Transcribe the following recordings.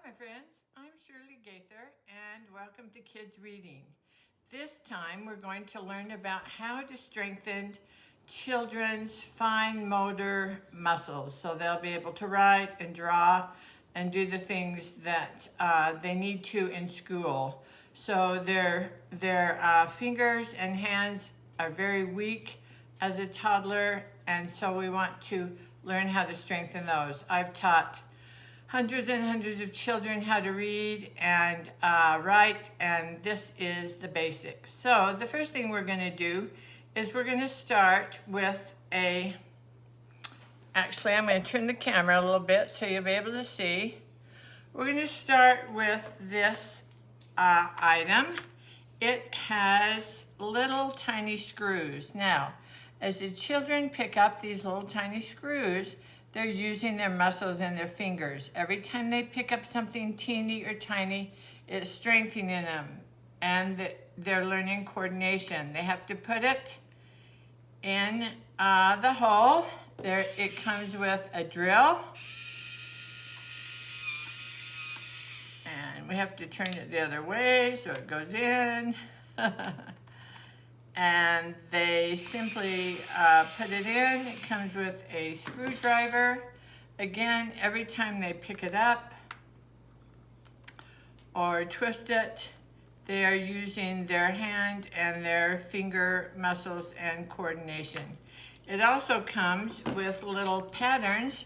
my friends, I'm Shirley Gaither and welcome to Kids Reading. This time we're going to learn about how to strengthen children's fine motor muscles so they'll be able to write and draw and do the things that they need to in school. So their fingers and hands are very weak as a toddler, and so we want to learn how to strengthen those. I've taught hundreds and hundreds of children how to read and write, and this is the basics. So the first thing we're going to do is we're going to start with actually I'm going to turn the camera a little bit so you'll be able to see. We're going to start with this item. It has little tiny screws. Now, as the children pick up these little tiny screws, they're using their muscles in their fingers. Every time they pick up something teeny or tiny, it's strengthening them, and they're learning coordination. They have to put it in the hole. There, it comes with a drill, and we have to turn it the other way so it goes in. And they simply put it in. It comes with a screwdriver. Again, every time they pick it up or twist it, they are using their hand and their finger muscles and coordination. It also comes with little patterns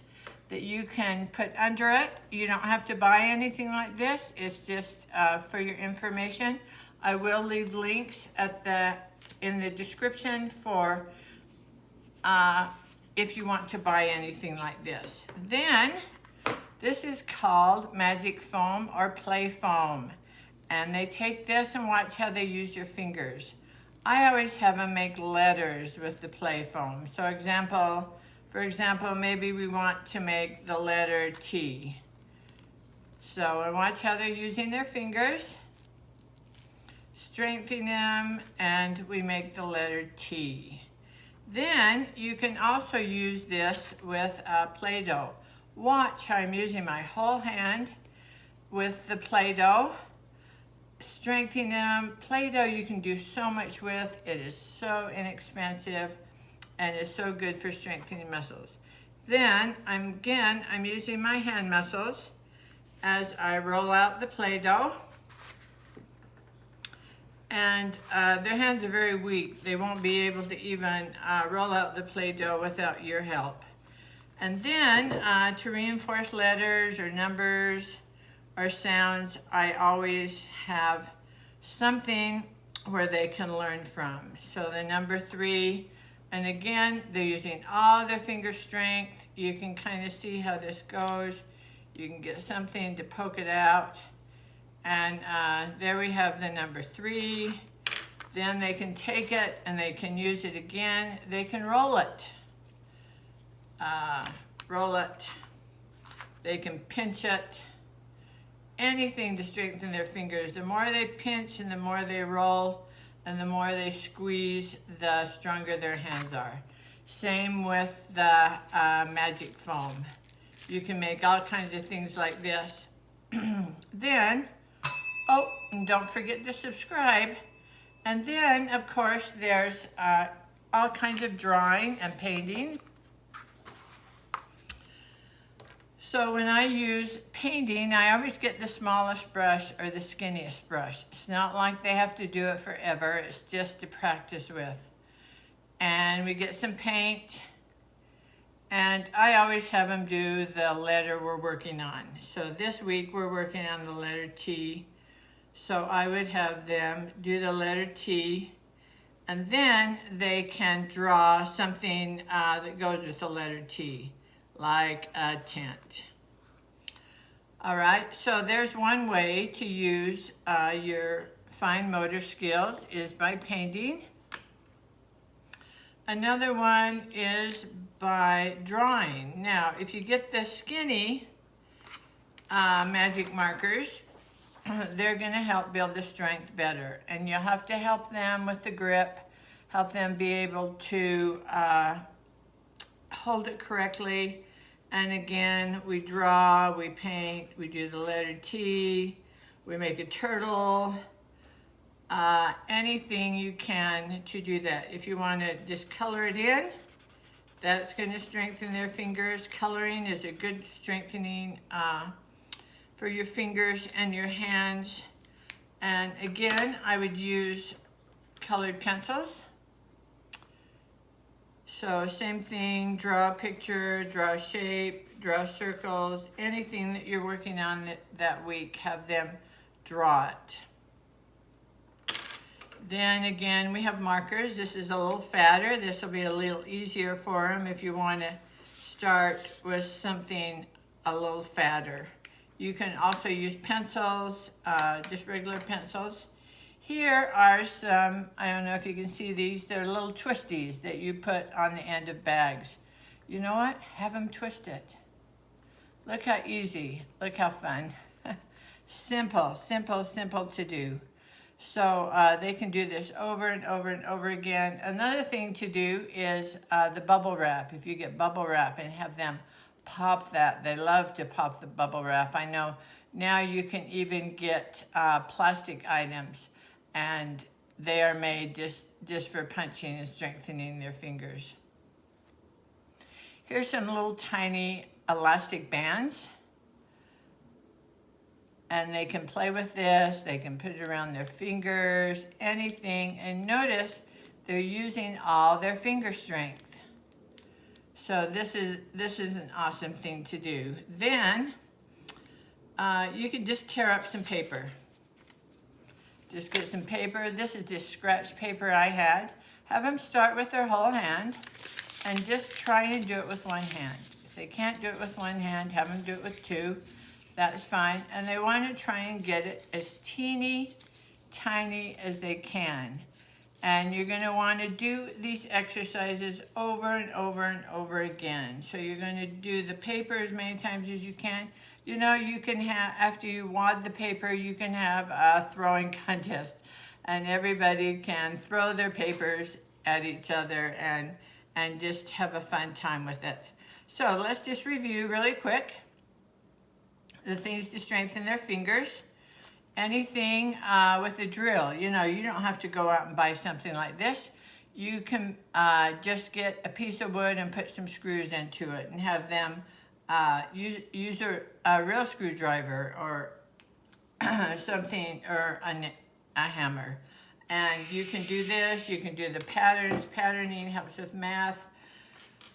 that you can put under it. You don't have to buy anything like this. It's just for your information. I will leave links in the description for if you want to buy anything like this. Then, this is called magic foam or play foam. And they take this and watch how they use your fingers. I always have them make letters with the play foam. So for example, maybe we want to make the letter T. So watch how they're using their fingers, strengthening them, and we make the letter T. Then you can also use this with Play-Doh. Watch how I'm using my whole hand with the Play-Doh, strengthening them. Play-Doh you can do so much with. It is so inexpensive and is so good for strengthening muscles. Then I'm using my hand muscles as I roll out the Play-Doh. And their hands are very weak. They won't be able to even roll out the Play-Doh without your help. And then to reinforce letters or numbers or sounds, I always have something where they can learn from. So the number 3, and again, they're using all their finger strength. You can kind of see how this goes. You can get something to poke it out. And there we have the number 3. Then they can take it and they can use it again. They can roll it. They can pinch it. Anything to strengthen their fingers. The more they pinch and the more they roll and the more they squeeze, the stronger their hands are. Same with the magic foam. You can make all kinds of things like this. Then, oh, and don't forget to subscribe. And then, of course, there's all kinds of drawing and painting. So when I use painting, I always get the smallest brush or the skinniest brush. It's not like they have to do it forever. It's just to practice with. And we get some paint. And I always have them do the letter we're working on. So this week we're working on the letter T. So I would have them do the letter T, and then they can draw something that goes with the letter T, like a tent. All right, so there's one way to use your fine motor skills is by painting. Another one is by drawing. Now, if you get the skinny magic markers, they're going to help build the strength better. And you'll have to help them with the grip, help them be able to hold it correctly, And again, we draw, we paint, we do the letter T, we make a turtle, anything you can to do that. If you want to just color it in, that's going to strengthen their fingers. Coloring is a good strengthening for your fingers and your hands. And again, I would use colored pencils. So same thing, draw a picture, draw a shape, draw circles, anything that you're working on that week, have them draw it. Then again, we have markers. This is a little fatter. This will be a little easier for them if you want to start with something a little fatter. You can also use pencils, just regular pencils. Here are some, I don't know if you can see these, they're little twisties that you put on the end of bags. You know what? Have them twist it. Look how easy, look how fun. Simple, simple, simple to do. So they can do this over and over and over again. Another thing to do is the bubble wrap. If you get bubble wrap and have them pop that, they love to pop the bubble wrap. I know now you can even get plastic items, and they are made just for punching and strengthening their fingers. Here's some little tiny elastic bands. And they can play with this, they can put it around their fingers, anything. And notice they're using all their finger strength. So this is an awesome thing to do. Then you can just tear up some paper. Just get some paper. This is just scratch paper I had. Have them start with their whole hand and just try and do it with one hand. If they can't do it with one hand, have them do it with two. That's fine. And they want to try and get it as teeny tiny as they can. And you're going to want to do these exercises over and over and over again. So you're going to do the paper as many times as you can. You know, you can have, after you wad the paper, you can have a throwing contest. And everybody can throw their papers at each other and just have a fun time with it. So let's just review really quick the things to strengthen their fingers. Anything with a drill, you know, you don't have to go out and buy something like this. You can just get a piece of wood and put some screws into it and have them use a real screwdriver or something, or a hammer. And you can do this, you can do the patterns. Patterning helps with math.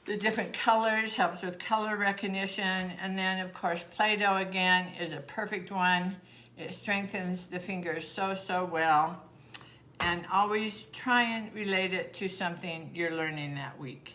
The different colors helps with color recognition. And then, of course, Play-Doh again is a perfect one. It strengthens the fingers so well. And always try and relate it to something you're learning that week.